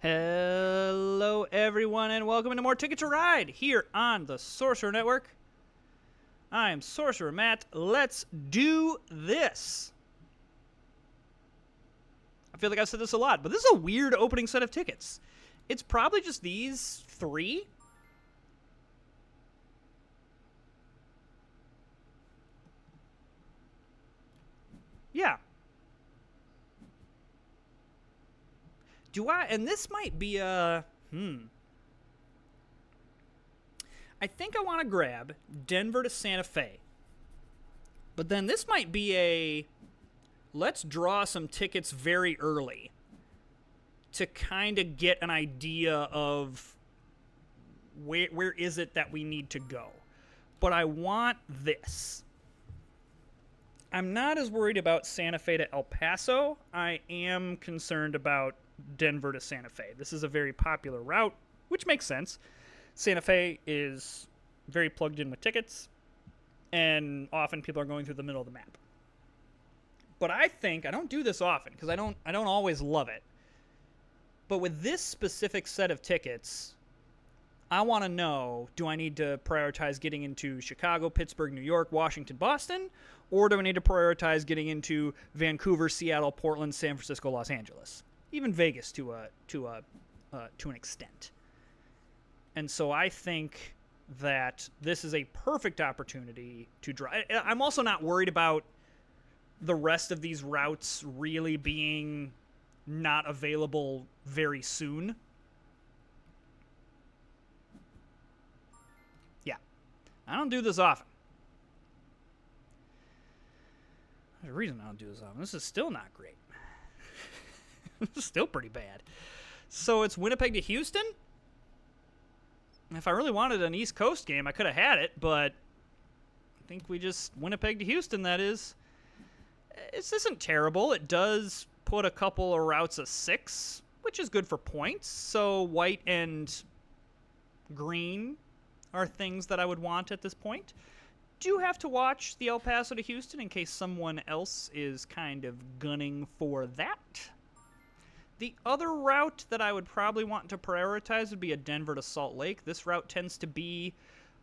Hello, everyone, and welcome to more Ticket to Ride here on the Sorcerer Network. I am Sorcerer Matt. Let's do this. I feel like I've said this a lot, but this is a weird opening set of tickets. It's probably just these three. Yeah. And this might be a, I think I want to grab Denver to Santa Fe. But then this might be a, let's draw some tickets very early to kind of get an idea of where is it that we need to go. But I want this. I'm not as worried about Santa Fe to El Paso. I am concerned about Denver to Santa Fe. This is a very popular route, which makes sense. Santa Fe is very plugged in with tickets, and often people are going through the middle of the map. But I think, I don't do this often, because I don't always love it. But with this specific set of tickets, I want to know, do I need to prioritize getting into Chicago, Pittsburgh, New York, Washington, Boston? Or do I need to prioritize getting into Vancouver, Seattle, Portland, San Francisco, Los Angeles? Even Vegas to an extent. And so I think that this is a perfect opportunity to draw. I'm also not worried about the rest of these routes really being not available very soon. Yeah. I don't do this often. There's a reason I don't do this often. This is still not great. This is still pretty bad. So it's Winnipeg to Houston. If I really wanted an East Coast game, I could have had it, but I think we just Winnipeg to Houston, that is. This isn't terrible. It does put a couple of routes of 6, which is good for points. So white and green are things that I would want at this point. Do have to watch the El Paso to Houston in case someone else is kind of gunning for that. The other route that I would probably want to prioritize would be a Denver to Salt Lake. This route tends to be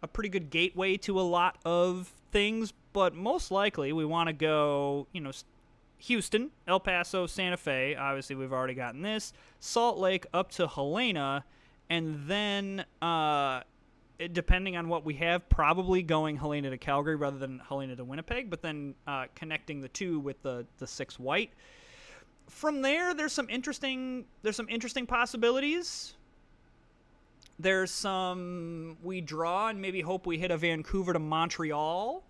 a pretty good gateway to a lot of things, but most likely we want to go, Houston, El Paso, Santa Fe. Obviously, we've already gotten this. Salt Lake up to Helena, and then, depending on what we have, probably going Helena to Calgary rather than Helena to Winnipeg, but then connecting the two with the 6 white. From there, there's some interesting possibilities. There's some we draw and maybe hope we hit a Vancouver to Montreal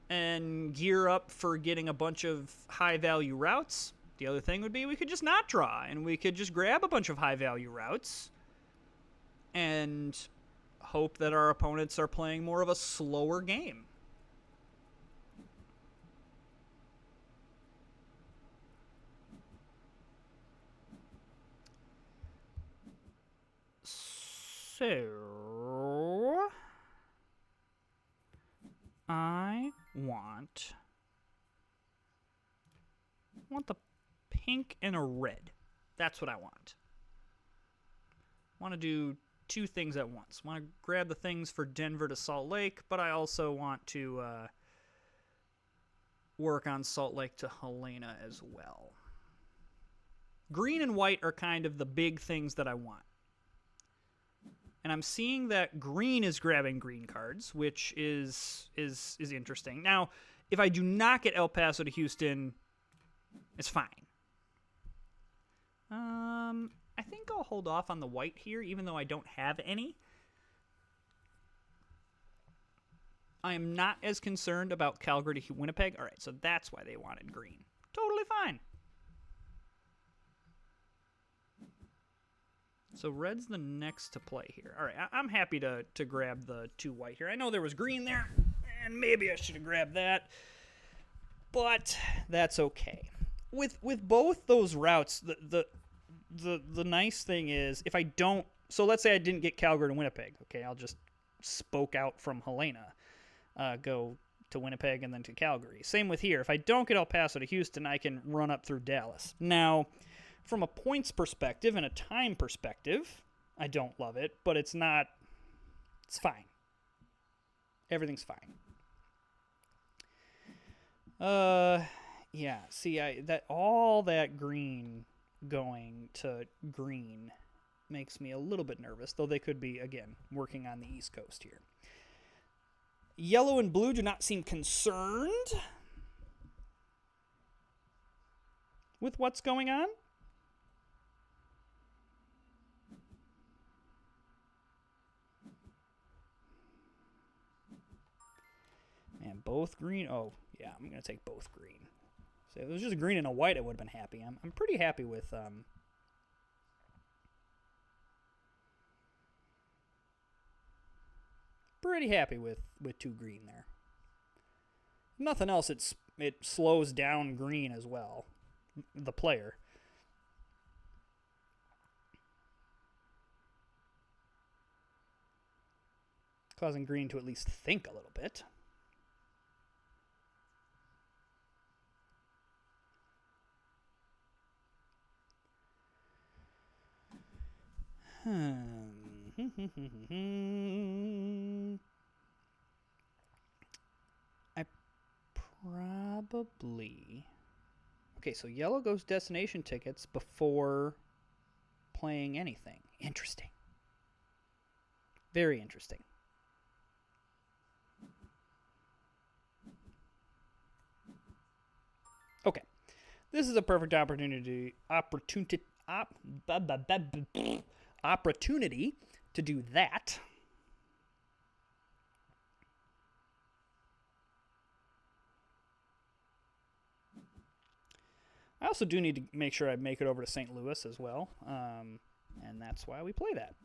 and gear up for getting a bunch of high-value routes. The other thing would be we could just not draw, and we could just grab a bunch of high-value routes and hope that our opponents are playing more of a slower game. So I want the pink and a red. That's what I want. I want to do 2 things at once. I want to grab the things for Denver to Salt Lake, but I also want to work on Salt Lake to Helena as well. Green and white are kind of the big things that I want. And I'm seeing that green is grabbing green cards, which is interesting. Now, if I do not get El Paso to Houston, it's fine. I think I'll hold off on the white here, even though I don't have any. I am not as concerned about Calgary to Winnipeg. All right, so that's why they wanted green. Totally fine. So red's the next to play here. All right, I'm happy to grab the 2 white here. I know there was green there, and maybe I should have grabbed that, but that's okay. With both those routes, the nice thing is if I don't. So let's say I didn't get Calgary to Winnipeg. Okay, I'll just spoke out from Helena, go to Winnipeg and then to Calgary. Same with here. If I don't get El Paso to Houston, I can run up through Dallas. Now, from a points perspective and a time perspective, I don't love it, but it's not, it's fine. Everything's fine. Yeah, see, all that green going to green makes me a little bit nervous, though they could be, again, working on the East Coast here. Yellow and blue do not seem concerned with what's going on. And both green. Oh, yeah, I'm going to take both green. So if it was just green and a white, I would have been happy. I'm pretty happy with two green there. Nothing else, it slows down green as well, the player. Causing green to at least think a little bit. I probably... Okay, so yellow goes destination tickets before playing anything. Interesting. Very interesting. Okay. This is a perfect opportunity to do that. I also do need to make sure I make it over to St. Louis as well, and that's why we play that.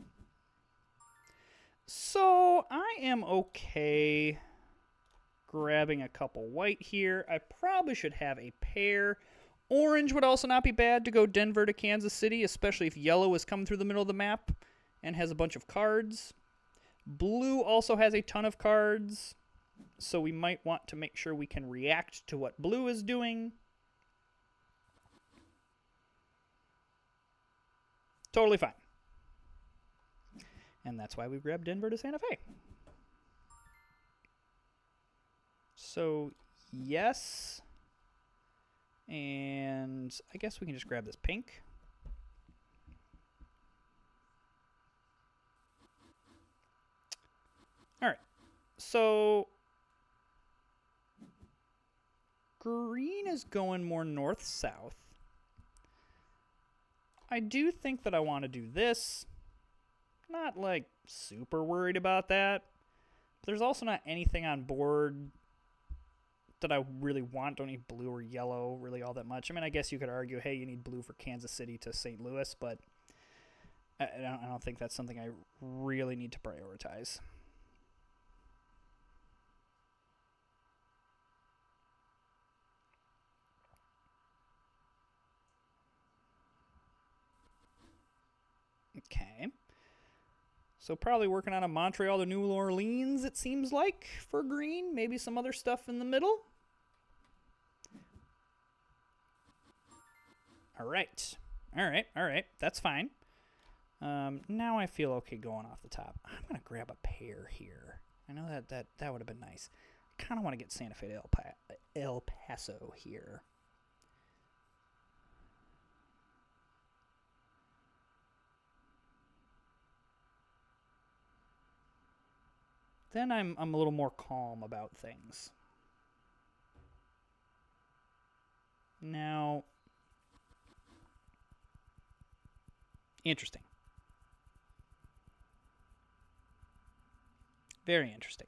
So I am okay grabbing a couple white here. I probably should have a pair. Orange would also not be bad to go Denver to Kansas City, especially if yellow is coming through the middle of the map and has a bunch of cards. Blue also has a ton of cards, so we might want to make sure we can react to what blue is doing. Totally fine. And that's why we grabbed Denver to Santa Fe. So, yes. And I guess we can just grab this pink. All right. So, green is going more north-south. I do think that I want to do this. Not, like, super worried about that. But there's also not anything on board that I really want. Don't need blue or yellow really all that much. I mean, I guess you could argue, hey, you need blue for Kansas City to St. Louis, but I don't think that's something I really need to prioritize. Okay. So probably working on a Montreal to New Orleans, it seems like, for green. Maybe some other stuff in the middle. All right. That's fine. Now I feel okay going off the top. I'm going to grab a pair here. I know that would have been nice. I kind of want to get Santa Fe to El Paso here. Then I'm a little more calm about things. Now, interesting. Very interesting.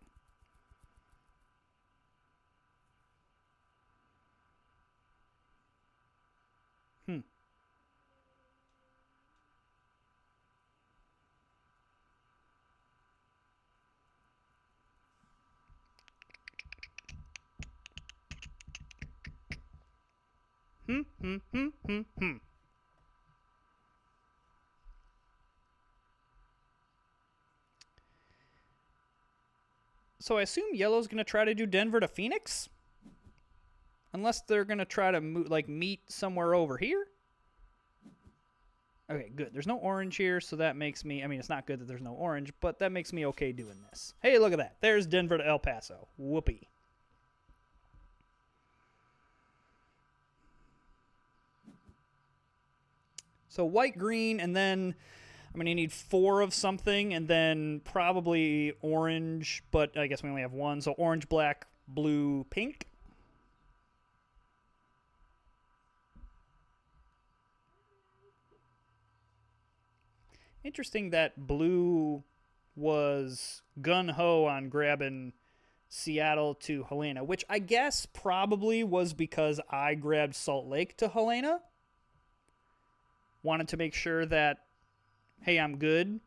So I assume yellow's going to try to do Denver to Phoenix? Unless they're going to try to meet somewhere over here? Okay, good. There's no orange here, so that makes me... I mean, it's not good that there's no orange, but that makes me okay doing this. Hey, look at that. There's Denver to El Paso. Whoopee. So white, green, and then I'm going to need 4 of something, and then probably orange, but I guess we only have 1. So orange, black, blue, pink. Interesting that blue was gun-ho on grabbing Seattle to Helena, which I guess probably was because I grabbed Salt Lake to Helena. Wanted to make sure that, hey, I'm good.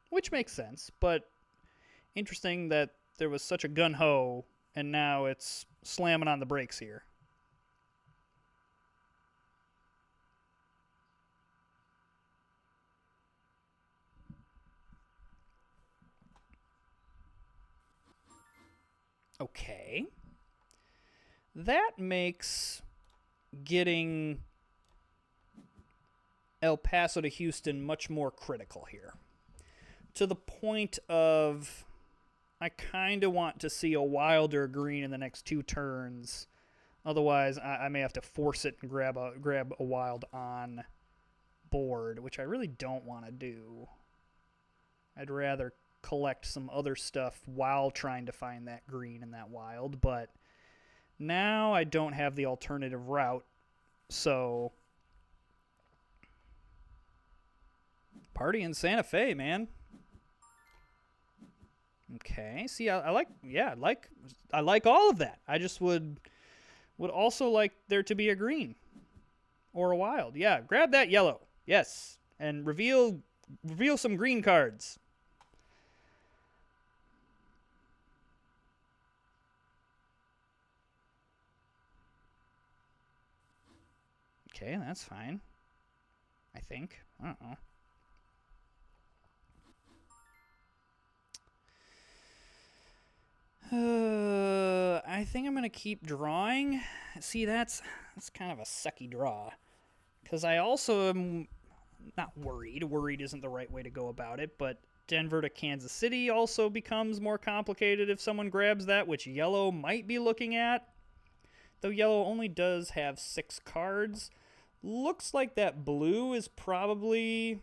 Which makes sense, but interesting that there was such a gun-ho, and now it's slamming on the brakes here. Okay. That makes getting El Paso to Houston much more critical here. To the point of I kind of want to see a wilder green in the next 2 turns. Otherwise, I may have to force it and grab a wild on board, which I really don't want to do. I'd rather collect some other stuff while trying to find that green and that wild, but now I don't have the alternative route, so party in Santa Fe, man. Okay, see, I like all of that. I just would also like there to be a green or a wild. Yeah, grab that yellow. Yes, and reveal some green cards. Okay, that's fine. I think. I don't know. I think I'm going to keep drawing. See, that's kind of a sucky draw. Because I also am not worried. Worried isn't the right way to go about it, but Denver to Kansas City also becomes more complicated if someone grabs that, which yellow might be looking at. Though yellow only does have 6 cards. Looks like that blue is probably...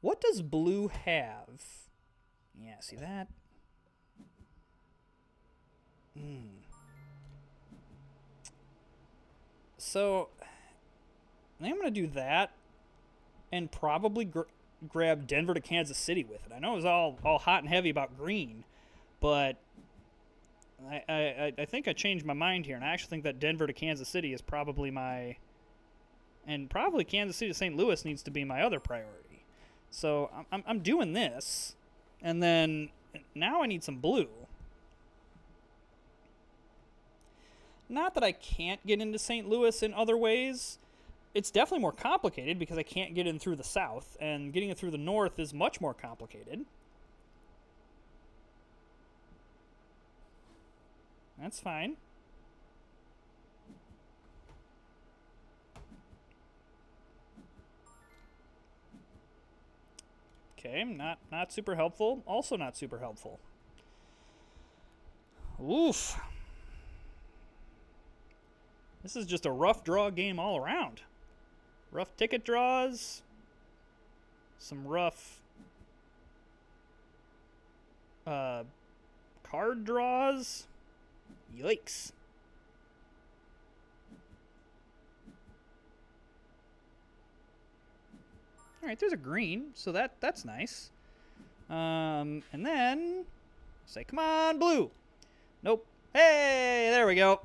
What does blue have? Yeah, see that? So, I think I'm going to do that and probably grab Denver to Kansas City with it. I know it was all hot and heavy about green, but I think I changed my mind here, and I actually think that Denver to Kansas City is probably my... And probably Kansas City to St. Louis needs to be my other priority. So I'm doing this, and then now I need some blue. Not that I can't get into St. Louis in other ways. It's definitely more complicated because I can't get in through the south, and getting it through the north is much more complicated. That's fine. Okay, not super helpful. Also not super helpful. Oof. This is just a rough draw game all around. Rough ticket draws. Some rough card draws. Yikes. All right, there's a green, so that's nice. And then say, come on, blue. Nope. Hey, there we go.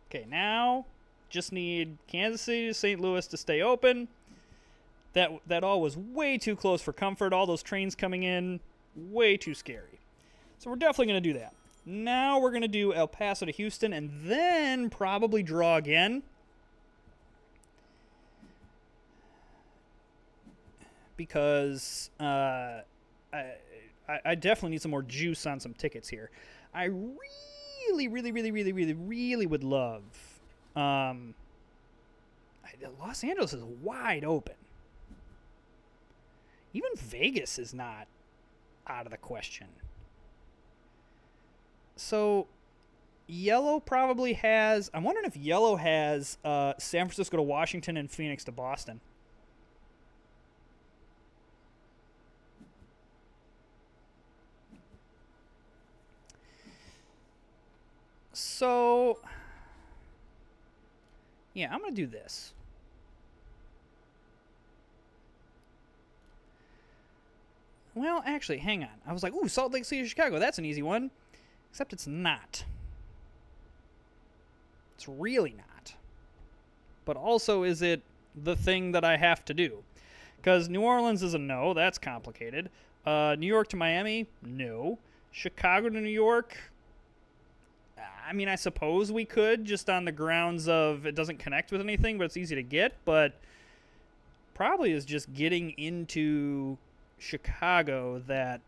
Okay, now just need Kansas City to St. Louis to stay open. That all was way too close for comfort. All those trains coming in, way too scary. So we're definitely going to do that. Now we're going to do El Paso to Houston and then probably draw again. Because I I definitely need some more juice on some tickets here. I really, really, really, really, really, really would love. Los Angeles is wide open. Even Vegas is not out of the question. So, Yellow probably has. I'm wondering if Yellow has San Francisco to Washington and Phoenix to Boston. So, yeah, I'm going to do this. Well, actually, hang on. I was like, ooh, Salt Lake City, Chicago. That's an easy one. Except it's not. It's really not. But also, is it the thing that I have to do? Because New Orleans is a no. That's complicated. New York to Miami? No. Chicago to New York? I mean, I suppose we could, just on the grounds of it doesn't connect with anything, but it's easy to get. But probably is just getting into Chicago that,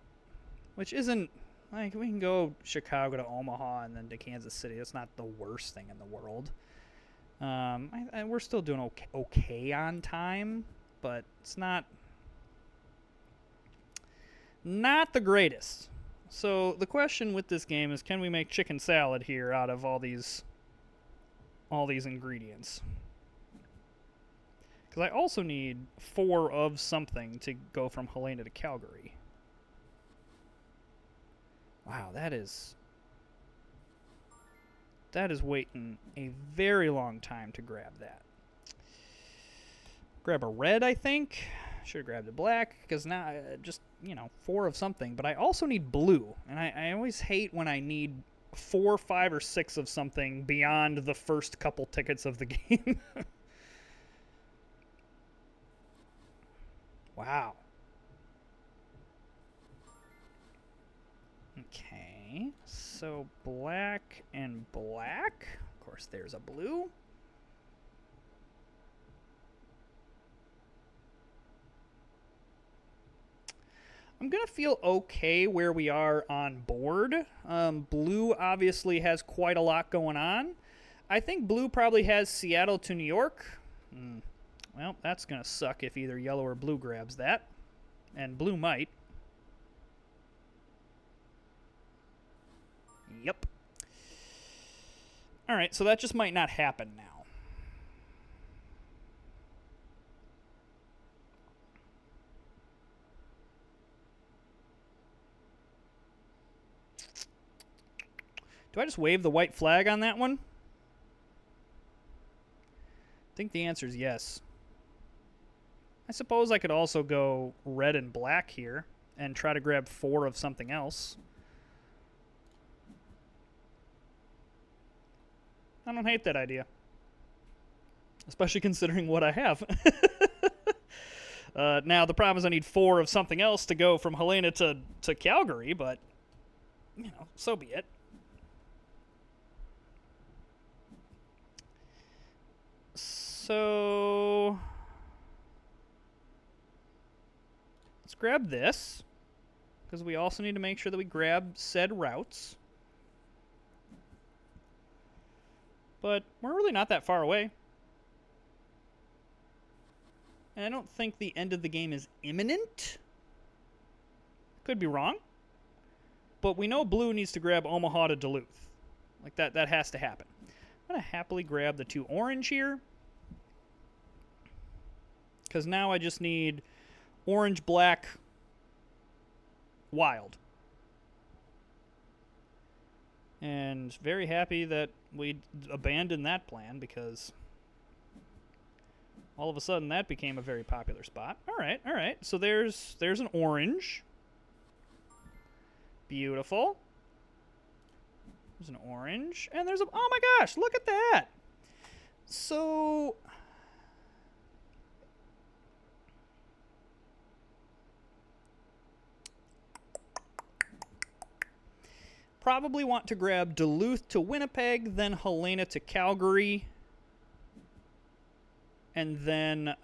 which isn't, like, we can go Chicago to Omaha and then to Kansas City. That's not the worst thing in the world. We're still doing okay on time, but it's not the greatest. So the question with this game is, can we make chicken salad here out of all these ingredients? Because I also need 4 of something to go from Helena to Calgary. Wow, that is waiting a very long time to grab that. Grab a red, I think. Should have grabbed a black, because now just, 4 of something. But I also need blue, and I always hate when I need 4, 5, or 6 of something beyond the first couple tickets of the game. Wow. Okay, so black and black. Of course, there's a blue. I'm going to feel okay where we are on board. Blue obviously has quite a lot going on. I think blue probably has Seattle to New York. Well, that's going to suck if either yellow or blue grabs that. And blue might. Yep. All right, so that just might not happen now. Do I just wave the white flag on that one? I think the answer is yes. I suppose I could also go red and black here and try to grab 4 of something else. I don't hate that idea. Especially considering what I have. Now, the problem is I need 4 of something else to go from Helena to Calgary, but, so be it. So let's grab this, because we also need to make sure that we grab said routes. But we're really not that far away. And I don't think the end of the game is imminent. Could be wrong. But we know blue needs to grab Omaha to Duluth. Like, that has to happen. I'm going to happily grab the 2 orange here. Because now I just need orange, black, wild. And very happy that we abandoned that plan, because all of a sudden that became a very popular spot. All right. So there's an orange. Beautiful. There's an orange. And there's a... Oh my gosh, look at that. So... probably want to grab Duluth to Winnipeg, then Helena to Calgary, and then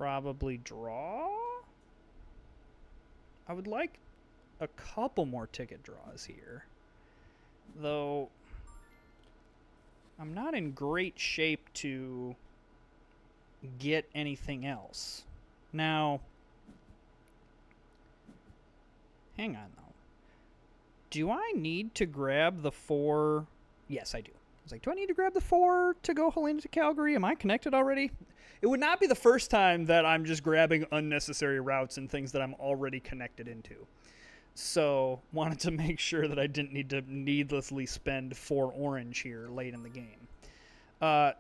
probably draw. I would like a couple more ticket draws here, though I'm not in great shape to get anything else. Now, hang on though. Do I need to grab the 4? Yes, I do. I was like, do I need to grab the 4 to go Helena to Calgary? Am I connected already? It would not be the first time that I'm just grabbing unnecessary routes and things that I'm already connected into. So, wanted to make sure that I didn't need to needlessly spend 4 orange here late in the game.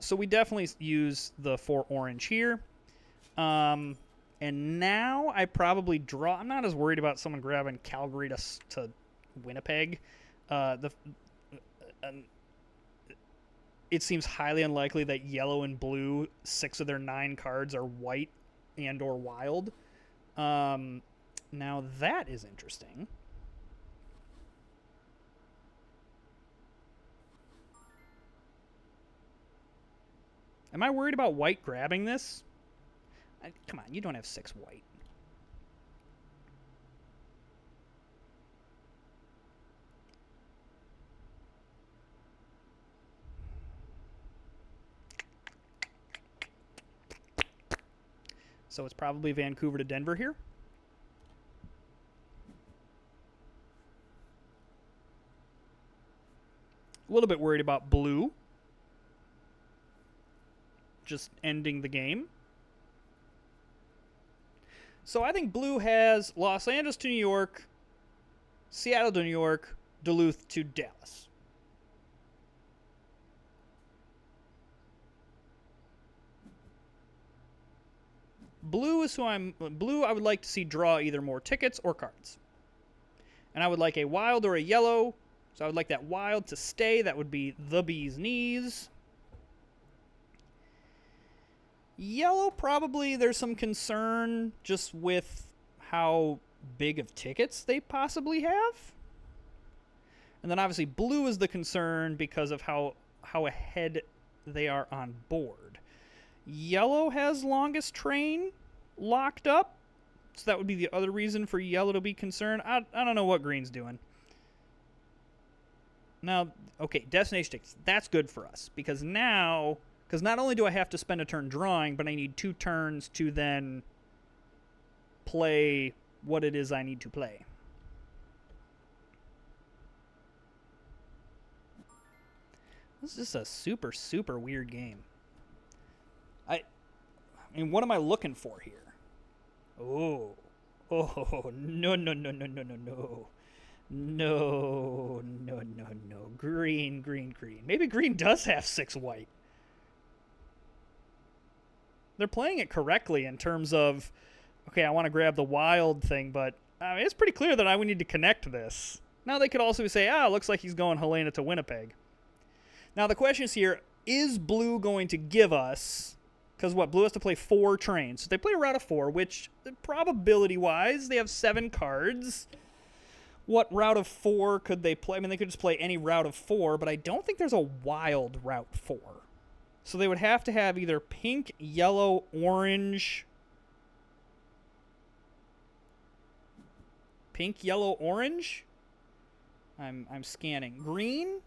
So we definitely use the 4 orange here. And now I probably draw. I'm not as worried about someone grabbing Calgary to Winnipeg. It seems highly unlikely that yellow and blue, 6 of their 9 cards are white and or wild. Now that is interesting. Am I worried about white grabbing this? Come on, you don't have 6 white. So it's probably Vancouver to Denver here. A little bit worried about blue. Just ending the game. So I think blue has Los Angeles to New York, Seattle to New York, Duluth to Dallas. Blue is who I'm. Blue, I would like to see draw either more tickets or cards. And I would like a wild or a yellow. So I would like that wild to stay. That would be the bee's knees. Yellow, probably there's some concern just with how big of tickets they possibly have. And then obviously blue is the concern because of how ahead they are on board. Yellow has longest train locked up. So that would be the other reason for yellow to be concerned. I don't know what green's doing. Now, okay, destination tickets. That's good for us. Because now, not only do I have to spend a turn drawing, but I need 2 turns to then play what it is I need to play. This is just a super, super weird game. I mean, what am I looking for here? Oh, no. No. Green. Maybe green does have 6 white. They're playing it correctly in terms of, okay, I want to grab the wild thing, but I mean, it's pretty clear that I would need to connect this. Now they could also say, it looks like he's going Helena to Winnipeg. Now the question is here, is blue going to give us, because blue has to play 4 trains. So they play a route of 4, which probability-wise, they have 7 cards. What route of 4 could they play? I mean, they could just play any route of 4, but I don't think there's a wild route 4. So they would have to have either pink, yellow, orange. Pink, yellow, orange. I'm scanning. Green.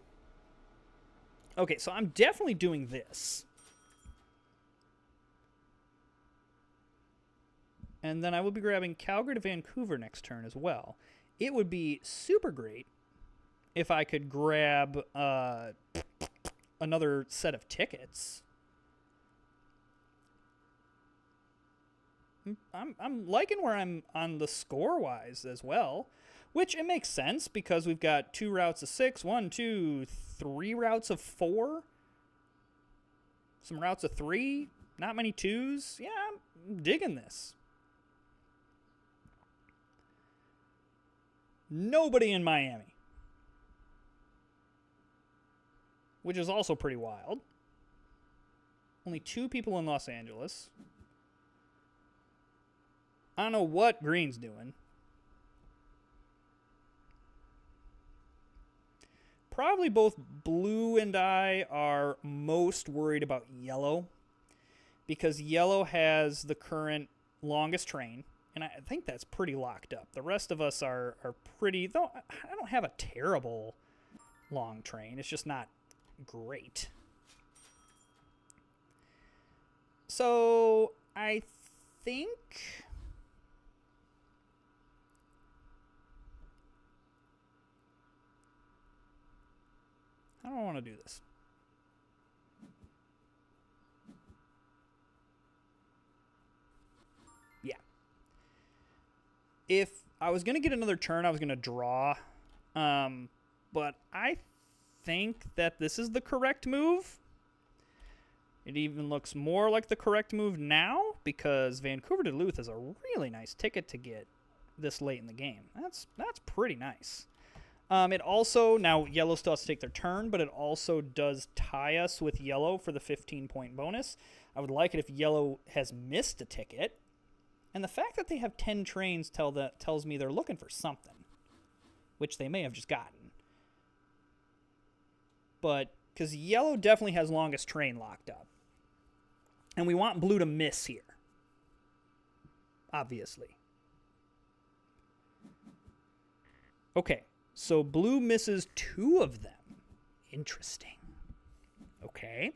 Okay, so I'm definitely doing this. And then I will be grabbing Calgary to Vancouver next turn as well. It would be super great if I could grab another set of tickets. I'm liking where I'm on the score-wise as well, which it makes sense because we've got 2 routes of 6, 1, 2, 3 routes of 4, some routes of 3, not many 2s. Yeah, I'm digging this. Nobody in Miami, which is also pretty wild. Only 2 people in Los Angeles. I don't know what green's doing. Probably both blue and I are most worried about yellow because yellow has the current longest train, and I think that's pretty locked up. The rest of us are pretty, though I don't have a terrible long train. It's just not great. So I think I don't want to do this. Yeah. If I was going to get another turn, I was going to draw. But I think that this is the correct move. It even looks more like the correct move now because Vancouver Duluth is a really nice ticket to get this late in the game. That's pretty nice. It also, now yellow still has to take their turn, but it also does tie us with yellow for the 15-point bonus. I would like it if yellow has missed a ticket. And the fact that they have 10 trains tells me they're looking for something, which they may have just gotten. But, because yellow definitely has longest train locked up. And we want blue to miss here. Obviously. Okay, so blue misses 2 of them. Interesting. Okay.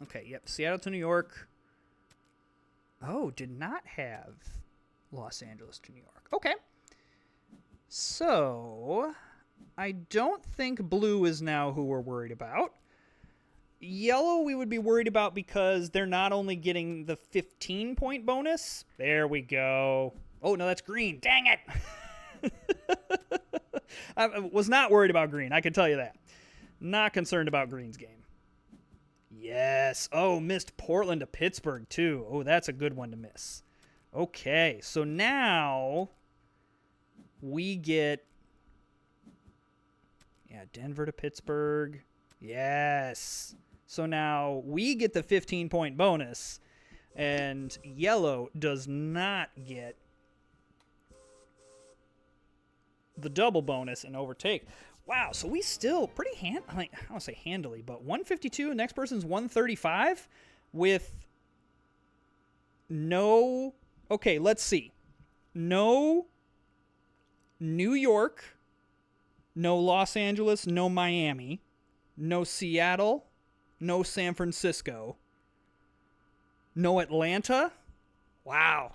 Okay, yep, Seattle to New York. Oh, did not have Los Angeles to New York. Okay. So, I don't think blue is now who we're worried about. Yellow we would be worried about because they're not only getting the 15-point bonus. There we go. Oh, no, that's green. Dang it. I was not worried about green. I can tell you that. Not concerned about green's game. Yes. Oh, missed Portland to Pittsburgh, too. Oh, that's a good one to miss. Okay, so now we get... Yeah, Denver to Pittsburgh. Yes. So now we get the 15-point bonus, and yellow does not get the double bonus and overtake. Wow, so we still pretty I don't want to say handily, but 152, next person's 135 with no... Okay, let's see. No New York, no Los Angeles, no Miami, no Seattle, no San Francisco, no Atlanta. Wow.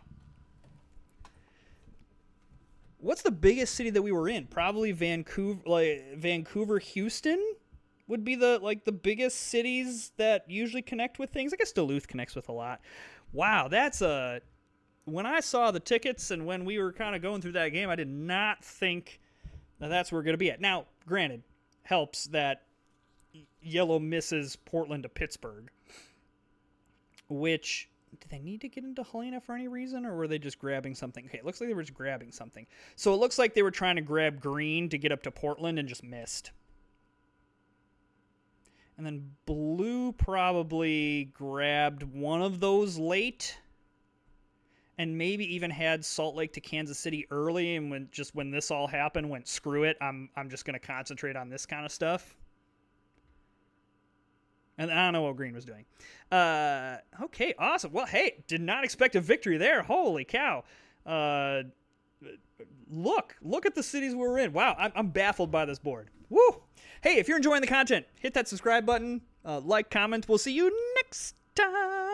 What's the biggest city that we were in? Probably Vancouver, Houston would be the biggest cities that usually connect with things. I guess Duluth connects with a lot. Wow, when I saw the tickets and when we were kind of going through that game, I did not think that's where we're going to be at. Now, granted, helps that yellow misses Portland to Pittsburgh, which... Did they need to get into Helena for any reason, or were they just grabbing something? Okay, it looks like they were just grabbing something. So it looks like they were trying to grab green to get up to Portland and just missed. And then blue probably grabbed one of those late, and maybe even had Salt Lake to Kansas City early, and when this all happened, went, screw it, I'm just going to concentrate on this kind of stuff. And I don't know what green was doing. Okay, awesome. Well, hey, did not expect a victory there. Holy cow. Look at the cities we're in. Wow, I'm baffled by this board. Woo! Hey, if you're enjoying the content, hit that subscribe button, like, comment. We'll see you next time.